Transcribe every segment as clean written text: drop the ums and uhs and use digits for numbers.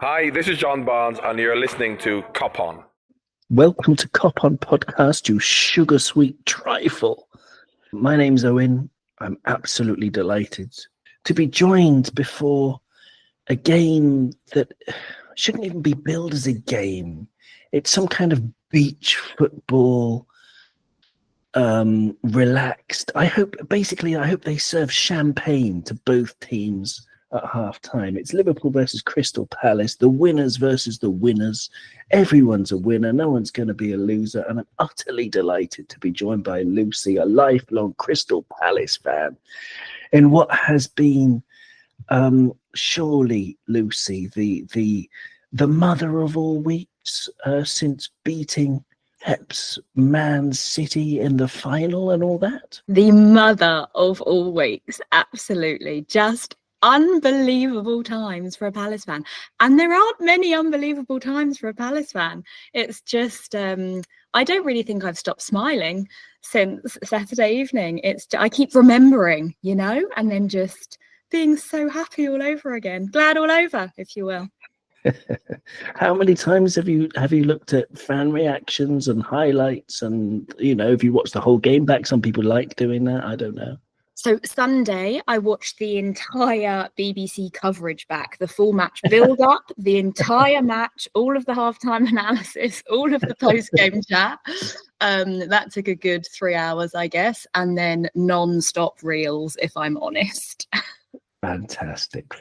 Hi, this is John Barnes, and you're listening to Kop On. Welcome to Kop On Podcast, you sugar sweet trifle. My name's Owen. I'm absolutely delighted to be joined before a game that shouldn't even be billed as a game. It's some kind of beach football, relaxed. I hope they serve champagne to both teams at half time. It's Liverpool versus Crystal Palace, the winners versus the winners. Everyone's a winner. No one's going to be a loser. And I'm utterly delighted to be joined by Lucy, a lifelong Crystal Palace fan, in what has been surely, Lucy, the mother of all weeks since beating Pep's Man City in the final and all that. The mother of all weeks, absolutely. Just unbelievable times for a Palace fan. And there aren't many unbelievable times for a Palace fan. It's just, I don't really think I've stopped smiling since Saturday evening. I keep remembering, and then just being so happy all over again. Glad all over, if you will. How many times have you looked at fan reactions and highlights and, have you watched the whole game back? Some people like doing that. I don't know. So Sunday, I watched the entire BBC coverage back, the full match build-up, the entire match, all of the halftime analysis, all of the post-game chat. That took a good 3 hours, I guess, and then non-stop reels, if I'm honest. Fantastic.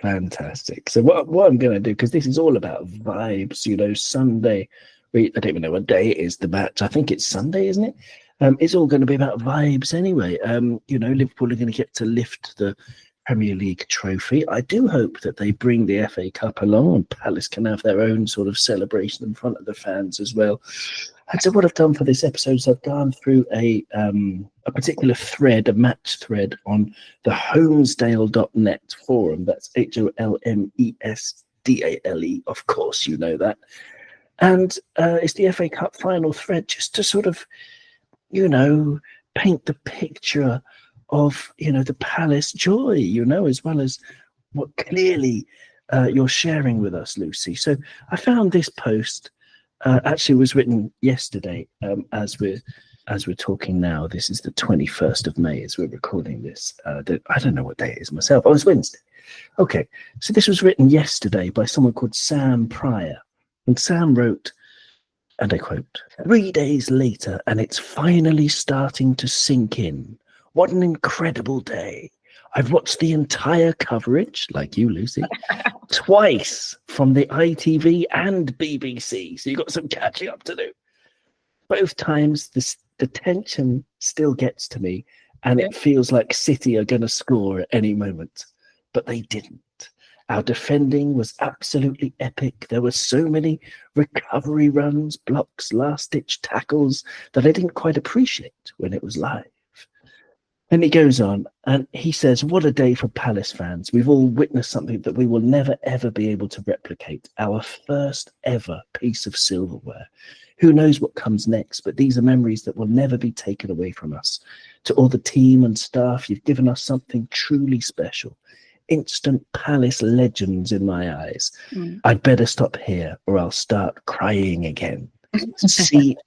So what I'm going to do, because this is all about vibes, Sunday, I don't even know what day it is, the match. I think it's Sunday, isn't it? It's all going to be about vibes anyway. Liverpool are going to get to lift the Premier League trophy. I do hope that they bring the FA Cup along and Palace can have their own sort of celebration in front of the fans as well. And so what I've done for this episode is I've gone through a particular thread, a match thread on the Holmesdale.net forum. That's HOLMESDALE. Of course, you know that. And it's the FA Cup final thread, just to sort of, paint the picture of, the Palace joy, as well as what clearly you're sharing with us, Lucy. So I found this post. Actually was written yesterday, as we're talking now. This is the 21st of May as we're recording this. I don't know what day it is myself. Oh, it's Wednesday. Okay, so this was written yesterday by someone called Sam Pryor. And Sam wrote, and I quote, 3 days later, and it's finally starting to sink in. What an incredible day. I've watched the entire coverage, like you, Lucy, twice from the ITV and BBC. So you've got some catching up to do. Both times, the tension still gets to me, and it feels like City are going to score at any moment. But they didn't. Our defending was absolutely epic. There were so many recovery runs, blocks, last-ditch tackles that I didn't quite appreciate when it was live. And he goes on and he says, what a day for Palace fans. We've all witnessed something that we will never, ever be able to replicate. Our first ever piece of silverware. Who knows what comes next, but these are memories that will never be taken away from us. To all the team and staff, you've given us something truly special. Instant Palace legends in my eyes. I'd better stop here or I'll start crying again. COYP.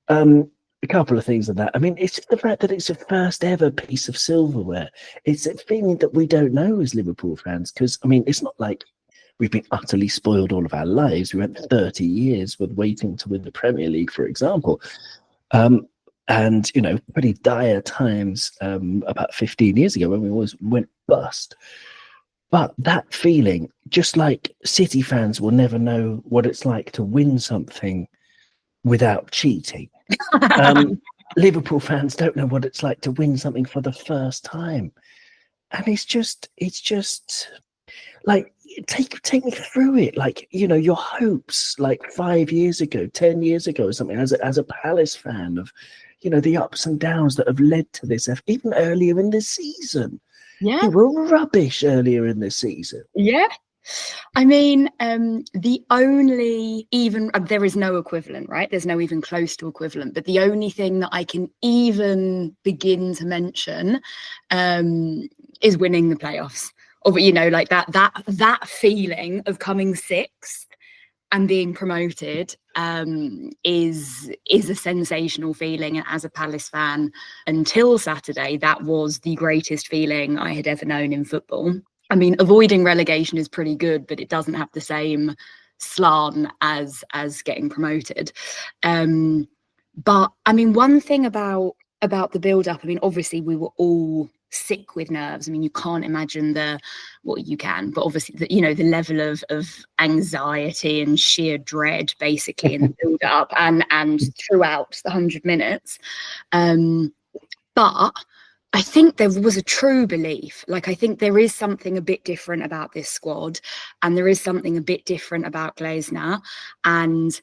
A couple of things on that. I mean, it's the fact that it's a first ever piece of silverware. It's a feeling that we don't know as Liverpool fans, because, I mean, it's not like we've been utterly spoiled all of our lives. We went 30 years with waiting to win the Premier League, for example. And, pretty dire times about 15 years ago when we always went bust. But that feeling, just like City fans will never know what it's like to win something without cheating. Liverpool fans don't know what it's like to win something for the first time. And it's just like, take me through it. Like, your hopes like 5 years ago, 10 years ago or something, as a Palace fan, of, the ups and downs that have led to this, even earlier in the season. Yeah. We were rubbish earlier in the season. Yeah. I mean, the only there is no equivalent, right? There's no even close to equivalent. But the only thing that I can even begin to mention is winning the playoffs. like that feeling of coming sixth and being promoted is a sensational feeling. And as a Palace fan, until Saturday, that was the greatest feeling I had ever known in football. I mean, avoiding relegation is pretty good, but it doesn't have the same slant as getting promoted. But I mean, one thing about the build-up, I mean, obviously we were all sick with nerves. I mean, you can't imagine you can, but obviously the level of anxiety and sheer dread basically in the build-up and throughout the 100 minutes. But I think there was a true belief. Like, I think there is something a bit different about this squad, and there is something a bit different about Glazner. And,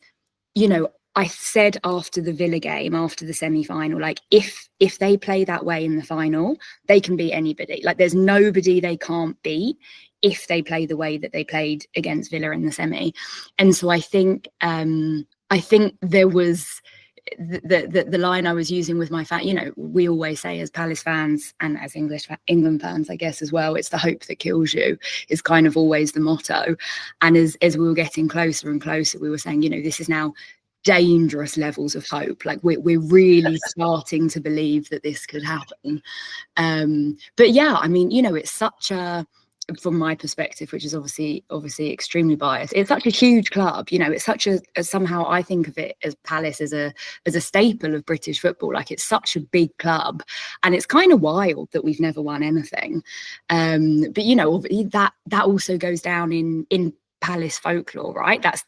I said after the Villa game, after the semi-final, like, if they play that way in the final, they can beat anybody. Like, there's nobody they can't beat if they play the way that they played against Villa in the semi. And so I think there was the line I was using with my fan. We always say as Palace fans and as England fans, I guess as well, it's the hope that kills you is kind of always the motto. And as we were getting closer and closer, we were saying, this is now dangerous levels of hope. Like, we're really starting to believe that this could happen. But yeah, I mean, it's such a, from my perspective, which is obviously extremely biased, it's such a huge club. It's such a somehow I think of it as Palace as a staple of British football. Like, it's such a big club, and it's kind of wild that we've never won anything. But that also goes down in Palace folklore, right? That's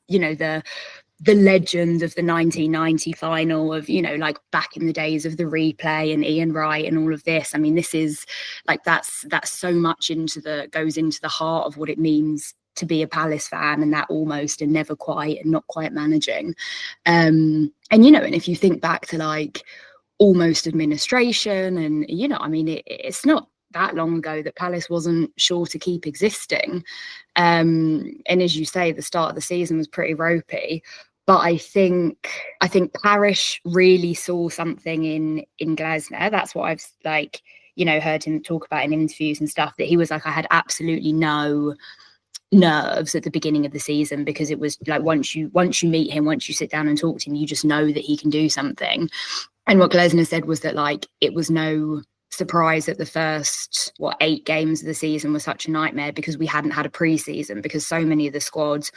the legend of the 1990 final of, like back in the days of the replay and Ian Wright and all of this. I mean, this is like, that's so much goes into the heart of what it means to be a Palace fan, and that almost and never quite and not quite managing. And if you think back to like almost administration and, I mean, it's not that long ago that Palace wasn't sure to keep existing. And as you say, the start of the season was pretty ropey. But I think Parish really saw something in Glazner. That's what I've heard him talk about in interviews and stuff, that he was like, I had absolutely no nerves at the beginning of the season, because it was like once you meet him, once you sit down and talk to him, you just know that he can do something. And what Glazner said was that like it was no surprise that the first 8 games of the season was such a nightmare, because we hadn't had a pre-season, because so many of the squads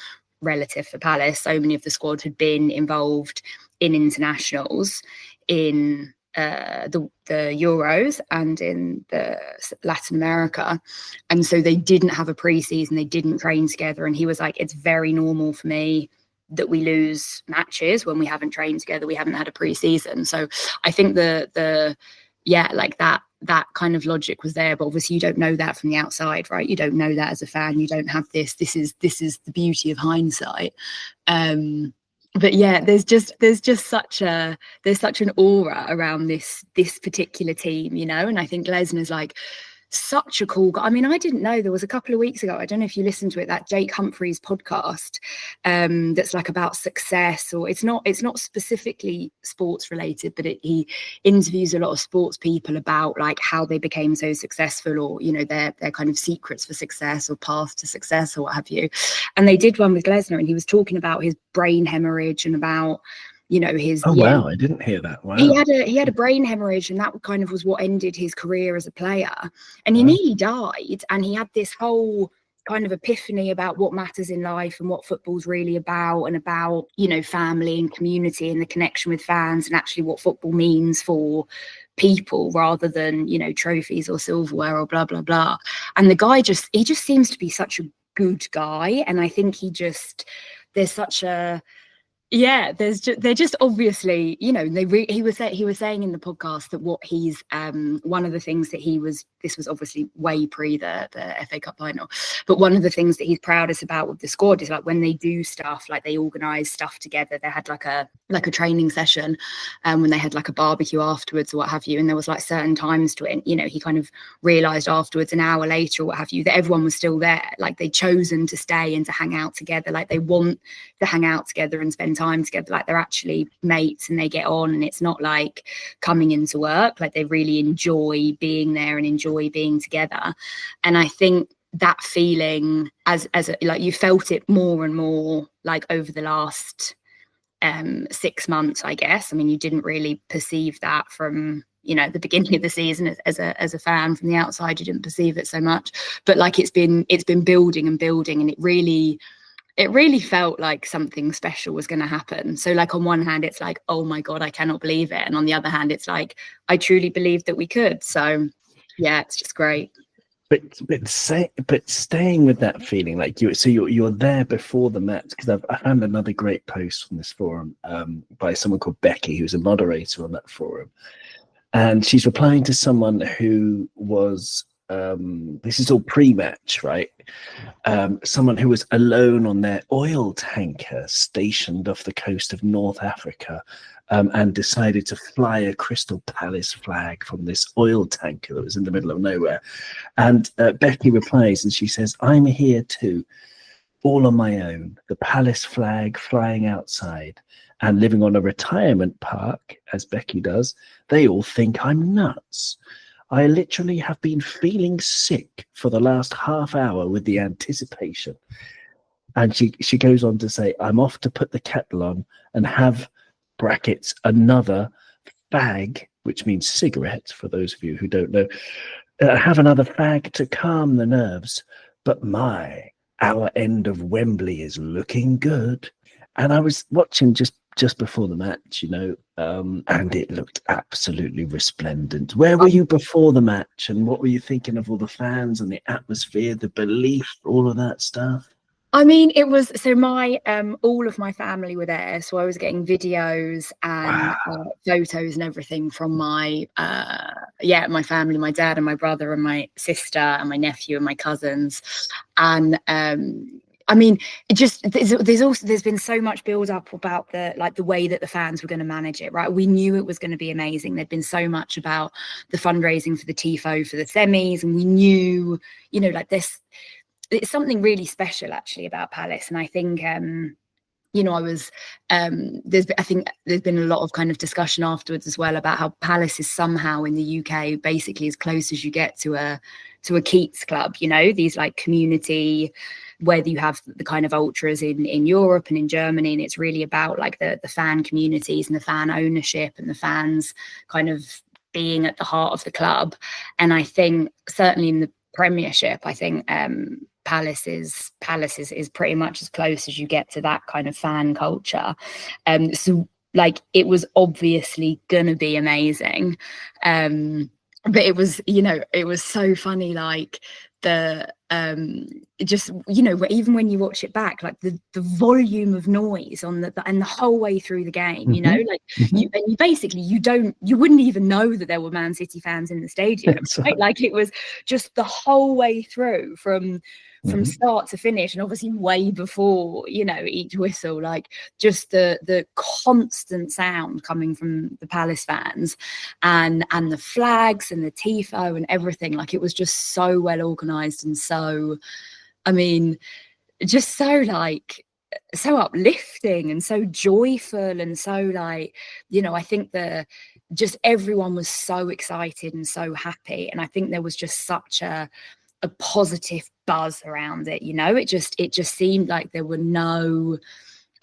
relative for Palace, so many of the squad had been involved in internationals, in the Euros and in the Latin America, and so they didn't have a pre-season, they didn't train together. And he was like, it's very normal for me that we lose matches when we haven't trained together, we haven't had a pre-season. So I think that kind of logic was there, but obviously you don't know that from the outside, right? You don't know that as a fan. You don't have this is the beauty of hindsight. But yeah, there's just such an aura around this particular team, and I think Glazner's like such a cool guy. I mean, I didn't know, there was a couple of weeks ago, I don't know if you listened to it, that Jake Humphreys podcast that's like about success, or it's not specifically sports related, but he interviews a lot of sports people about like how they became so successful, or their kind of secrets for success or path to success or what have you. And they did one with Glazner, and he was talking about his brain hemorrhage and about his... Oh, wow, I didn't hear that. Wow. He had a brain hemorrhage, and that kind of was what ended his career as a player. And he nearly died, and he had this whole kind of epiphany about what matters in life and what football's really about, and about, family and community and the connection with fans, and actually what football means for people rather than, trophies or silverware or blah, blah, blah. And the guy just seems to be such a good guy. And I think there's such a... Yeah, they're just obviously, he was saying in the podcast that what he's one of the things that this was obviously way pre the FA Cup final, but one of the things that he's proudest about with the squad is like when they do stuff, like they organise stuff together. They had like a training session when they had like a barbecue afterwards or what have you, and there was like certain times to it, he kind of realised afterwards, an hour later or what have you, that everyone was still there. Like they'd chosen to stay and to hang out together. Like they want to hang out together and spend time together, like they're actually mates and they get on, and it's not like coming into work. Like they really enjoy being there and enjoy being together. And I think that feeling like you felt it more and more like over the last 6 months, I guess. I mean, you didn't really perceive that from, you know, the beginning of the season as a fan from the outside. You didn't perceive it so much, but like it's been building and building, and it really felt like something special was going to happen. So like on one hand, it's like, oh my God, I cannot believe it. And on the other hand, it's like, I truly believed that we could. So yeah, it's just great. But staying with that feeling, like you're there before the match, because I found another great post from this forum by someone called Becky, who's a moderator on that forum, and she's replying to someone who was this is all pre-match, right? Someone who was alone on their oil tanker stationed off the coast of North Africa, and decided to fly a Crystal Palace flag from this oil tanker that was in the middle of nowhere. And Becky replies and she says, "I'm here too, all on my own, the Palace flag flying outside, and living on a retirement park, as Becky does. They all think I'm nuts. I literally have been feeling sick for the last half hour with the anticipation." And she goes on to say, "I'm off to put the kettle on and have brackets another fag," which means cigarette for those of you who don't know, "have another fag to calm the nerves. But our end of Wembley is looking good." And I was watching just before the match, you know, and it looked absolutely resplendent. Where were you before the match, and what were you thinking of all the fans and the atmosphere, the belief, all of that stuff? I mean, it was, so my all of my family were there, so I was getting videos and photos and everything from my my family, my dad and my brother and my sister and my nephew and my cousins. And I mean, it just, there's been so much build up about the way that the fans were going to manage it, right? We knew it was going to be amazing. There'd been so much about the fundraising for the TIFO for the semis, and we knew, you know, like this, it's something really special actually about Palace. And I think you know, I think there's been a lot of kind of discussion afterwards as well about how Palace is somehow in the UK basically as close as you get to a Keats club, you know, these like community, whether you have the kind of ultras in Europe and in Germany, and it's really about like the fan communities and the fan ownership and the fans kind of being at the heart of the club. And I think certainly in the Premiership, I think Palace is pretty much as close as you get to that kind of fan culture. So like it was obviously gonna be amazing. But it was, you know, it was so funny, like the just, you know, even when you watch it back, like the volume of noise on and the whole way through the game, you know, like you basically you wouldn't even know that there were Man City fans in the stadium, right? Like it was just the whole way through from start to finish, and obviously way before, you know, each whistle, like just the constant sound coming from the Palace fans and the flags and the tifo and everything. Like it was just so well organized and so, I mean, just so like so uplifting and so joyful and so like, you know, I think just everyone was so excited and so happy, and I think there was just such a positive buzz around it, you know. It just seemed like there were no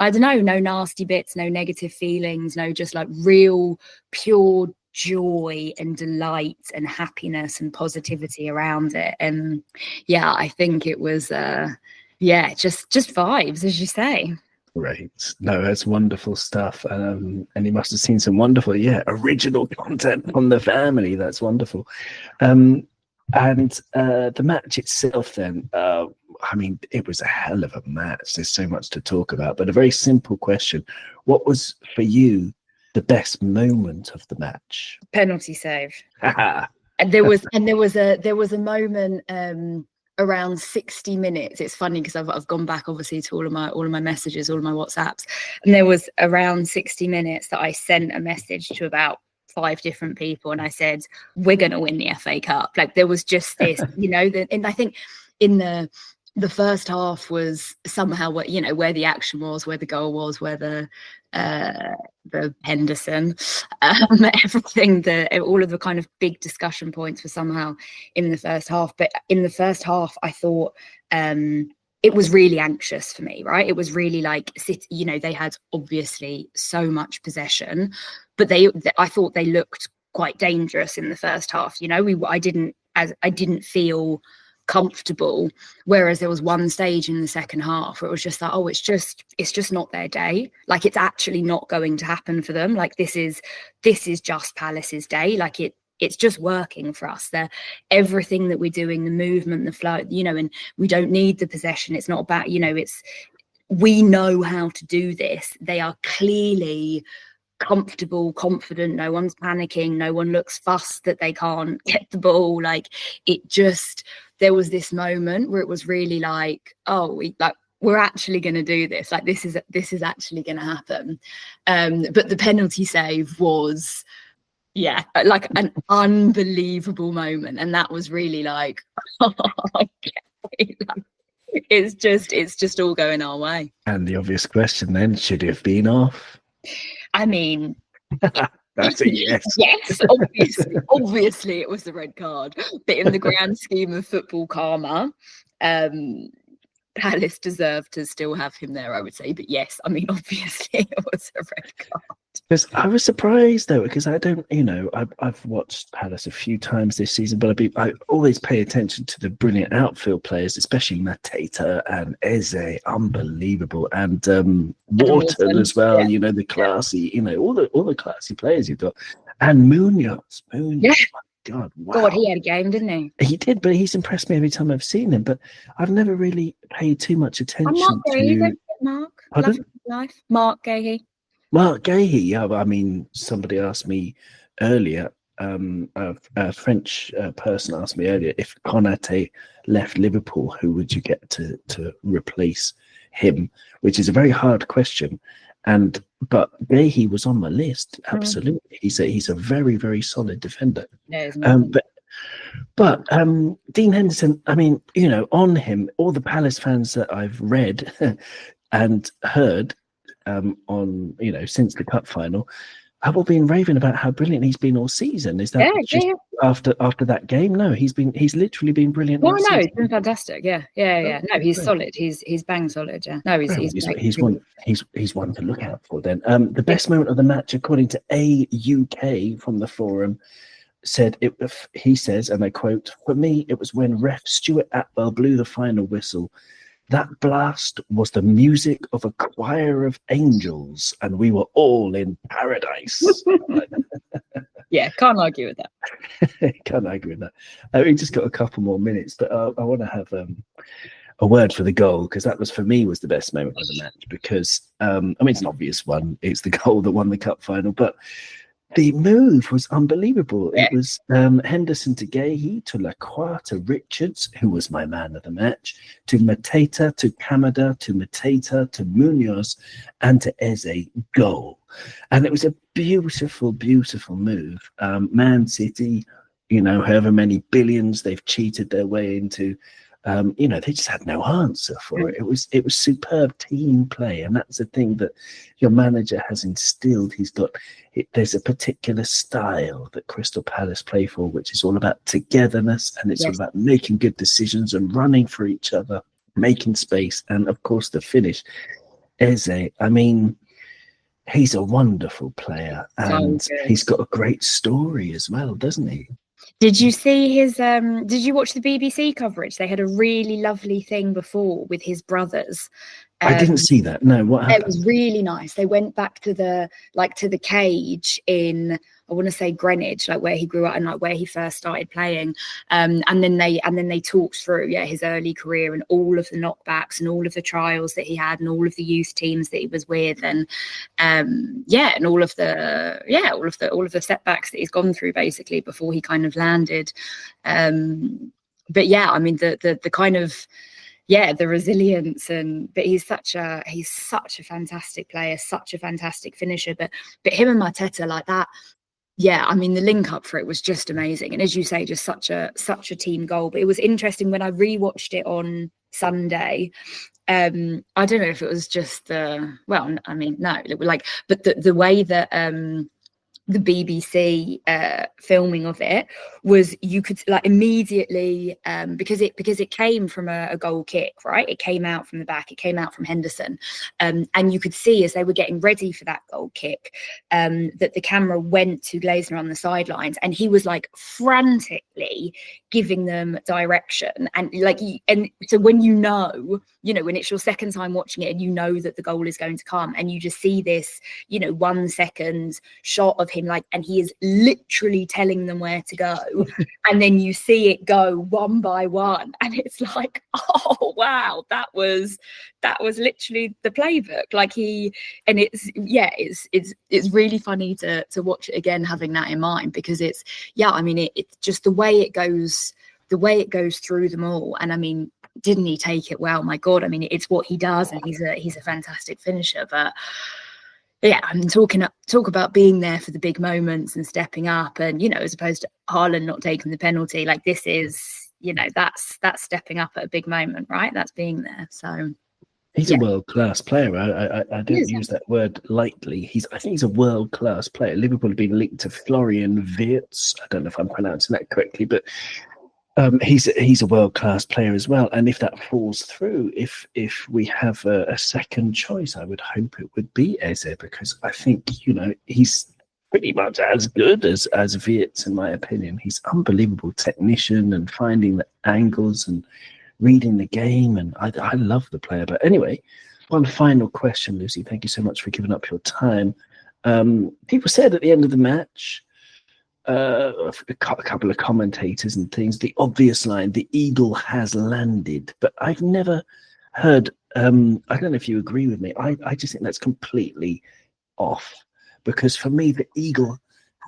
nasty bits, no negative feelings, no, just like real pure joy and delight and happiness and positivity around it. And yeah, I think it was just vibes, as you say. Great. No, that's wonderful stuff. And you must have seen some wonderful, original content from the family. That's wonderful. And the match itself then, I mean, it was a hell of a match. There's so much to talk about, but a very simple question. What was, for you, the best moment of the match? Penalty save. And there was a moment around 60 minutes. It's funny because I've gone back obviously to all of my messages, all of my WhatsApps, and there was around 60 minutes that I sent a message to about 5 different people, and I said, we're going to win the FA Cup. Like there was just this, you know, and I think in the the first half was somehow what, you know, where the action was, where the goal was, where the Henderson, everything, all of the kind of big discussion points were somehow in the first half. But in the first half, I thought it was really anxious for me, right? It was really like, you know, they had obviously so much possession, but I thought they looked quite dangerous in the first half. You know, I didn't feel comfortable, whereas there was one stage in the second half where it was just like, oh, it's just not their day. Like, it's actually not going to happen for them. Like, this is just Palace's day. Like, it's just working for us. Everything that we're doing, the movement, the flow, you know, and we don't need the possession. It's not about, you know, we know how to do this. They are clearly comfortable, confident. No one's panicking. No one looks fussed that they can't get the ball. Like, there was this moment where it was really like, oh, we're actually going to do this. Like, this is actually going to happen. But the penalty save was, yeah, like an unbelievable moment. And that was really like, okay, it's just all going our way. And the obvious question then, should it have been off? I mean, that's a yes. Yes, obviously it was the red card. But in the grand scheme of football karma, Palace deserved to still have him there, I would say. But yes, I mean, obviously it was a red card. Because I was surprised though, because I don't, you know, I've watched Palace a few times this season, but I always pay attention to the brilliant outfield players, especially Mateta and Eze, unbelievable, and Wharton as well. Yeah. You know, the classy, you know, all the classy players you've got, and Munoz. Yeah. God, wow. God, he had a game, didn't he? He did, but he's impressed me every time I've seen him. But I've never really paid too much attention to Mark. Life. Mark Gahey. Mark Gahey, yeah. I mean, somebody asked me earlier, a French person asked me earlier, if Konate left Liverpool, who would you get to replace him? Which is a very hard question. But Gahey was on my list, absolutely. He's a very, very solid defender. But Dean Henderson, I mean, you know, on him, all the Palace fans that I've read and heard on, you know, since the cup final, have all been raving about how brilliant he's been all season. Is that after that game? No, he's literally been brilliant. No, he's been fantastic. Yeah. No, he's solid. He's bang solid. Yeah. No, he's one to look out for. Then the best moment of the match, according to AUK from the forum, he says, and I quote, "For me, it was when ref Stuart Atwell blew the final whistle. That blast was the music of a choir of angels, and we were all in paradise." Yeah, can't argue with that. Can't argue with that. We just got a couple more minutes, but I want to have a word for the goal, because that was, for me, was the best moment of the match. Because I mean, it's an obvious one. It's the goal that won the cup final, but the move was unbelievable. Yeah. It was Henderson to Gahey, to Lacroix, to Richards, who was my man of the match, to Mateta, to Kamada, to Mateta, to Munoz, and to Eze. Goal. And it was a beautiful, beautiful move. Man City, you know, however many billions they've cheated their way into, you know, they just had no answer for it. It was superb team play, and that's the thing that your manager has instilled. There's a particular style that Crystal Palace play for, which is all about togetherness, and it's all about making good decisions and running for each other, making space, and of course the finish. Eze, I mean, he's a wonderful player, and he's got a great story as well, doesn't he? Did you see his did you watch the BBC coverage? They had a really lovely thing before with his brothers. I didn't see that. No, what happened? It was really nice. They went back to the cage in, I want to say Greenwich, like where he grew up and like where he first started playing. And then they talked through his early career and all of the knockbacks and all of the trials that he had and all of the youth teams that he was with, and and all of the setbacks that he's gone through basically before he kind of landed. But yeah, I mean the kind of the resilience, but he's such a fantastic player, such a fantastic finisher. But him and Mateta, like Yeah, I mean, the link up for it was just amazing, and as you say, just such a team goal. But it was interesting when I rewatched it on Sunday. I don't know if it was just the but the way that the BBC filming of it was, you could like immediately because it came from a goal kick, right? It came out from the back, it came out from Henderson, and you could see as they were getting ready for that goal kick that the camera went to Glazner on the sidelines, and he was like frantically giving them direction, and so when when it's your second time watching it and you know that the goal is going to come, and you just see this 1 second shot of him and he is literally telling them where to go, and then you see it go one by one, and it's like, oh wow, that was literally the playbook. It's really funny to watch it again having that in mind, because it's just the way it goes through them all. And I mean, didn't he take it well? My God, I mean, it's what he does, and he's a fantastic finisher. But yeah, I'm talk about being there for the big moments and stepping up, and as opposed to Haaland not taking the penalty, like this is, that's stepping up at a big moment, right? That's being there. So he's a world-class player. I don't use that word lightly. I think he's a world-class player. Liverpool have been linked to Florian Wirtz. I don't know if I'm pronouncing that correctly, but he's a world-class player as well. And if that falls through, if we have a second choice, I would hope it would be Eze, because I think he's pretty much as good as Wirtz, in my opinion. He's unbelievable technician and finding the angles and reading the game, and I love the player. But anyway, one final question, Lucy. Thank you so much for giving up your time. People said at the end of the match, a couple of commentators and things, the obvious line, the eagle has landed. But I've never heard, I don't know if you agree with me, I just think that's completely off, because for me, the eagle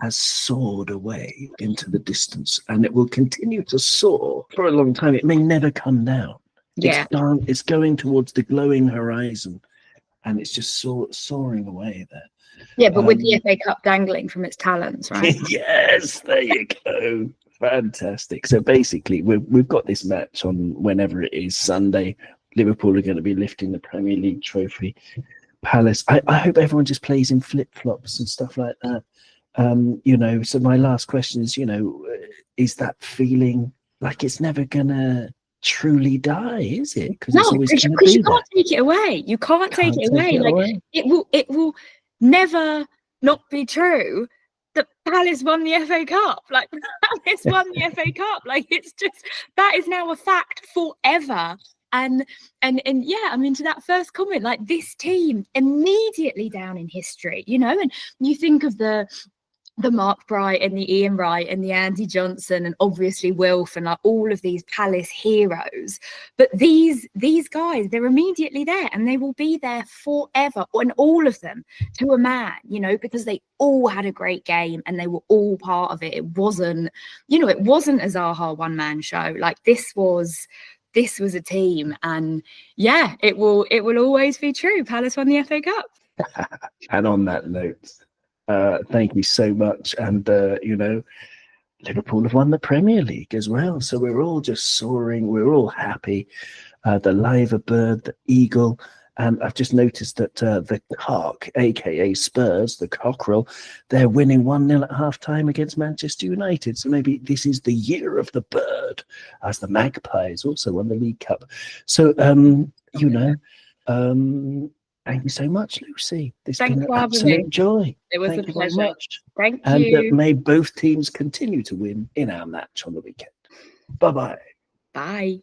has soared away into the distance, and it will continue to soar for a long time. It may never come down. Yeah, it's going towards the glowing horizon, and it's just soaring away there. Yeah, but with the FA Cup dangling from its talons, right? Yes, there you go. Fantastic. So basically, we've got this match on whenever it is, Sunday. Liverpool are going to be lifting the Premier League trophy. Palace, I hope everyone just plays in flip-flops and stuff like that. So my last question is, is that feeling like it's never going to truly die, is it? Because you can't take it away. You can't take it away. It will never not be true that Palace won the FA Cup. Palace won the FA Cup. It's just, that is now a fact forever. And yeah, I mean, to that first comment, this team immediately down in history, and you think of the Mark Bright and the Ian Wright and the Andy Johnson and obviously Wilf and all of these Palace heroes. But these guys, they're immediately there, and they will be there forever, and all of them to a man, because they all had a great game and they were all part of it. It wasn't a Zaha one-man show. This was a team, and yeah, it will always be true. Palace won the FA Cup. And on that note, thank you so much. And, Liverpool have won the Premier League as well. So we're all just soaring. We're all happy. The liver bird, the eagle. And I've just noticed that the cock, a.k.a. Spurs, the cockerel, they're winning 1-0 at half-time against Manchester United. So maybe this is the year of the bird, as the Magpies also won the League Cup. So, thank you so much, Lucy. This has been an absolute joy. It was Thank a pleasure. Very much. Thank and, you. And may both teams continue to win in our match on the weekend. Bye-bye. Bye.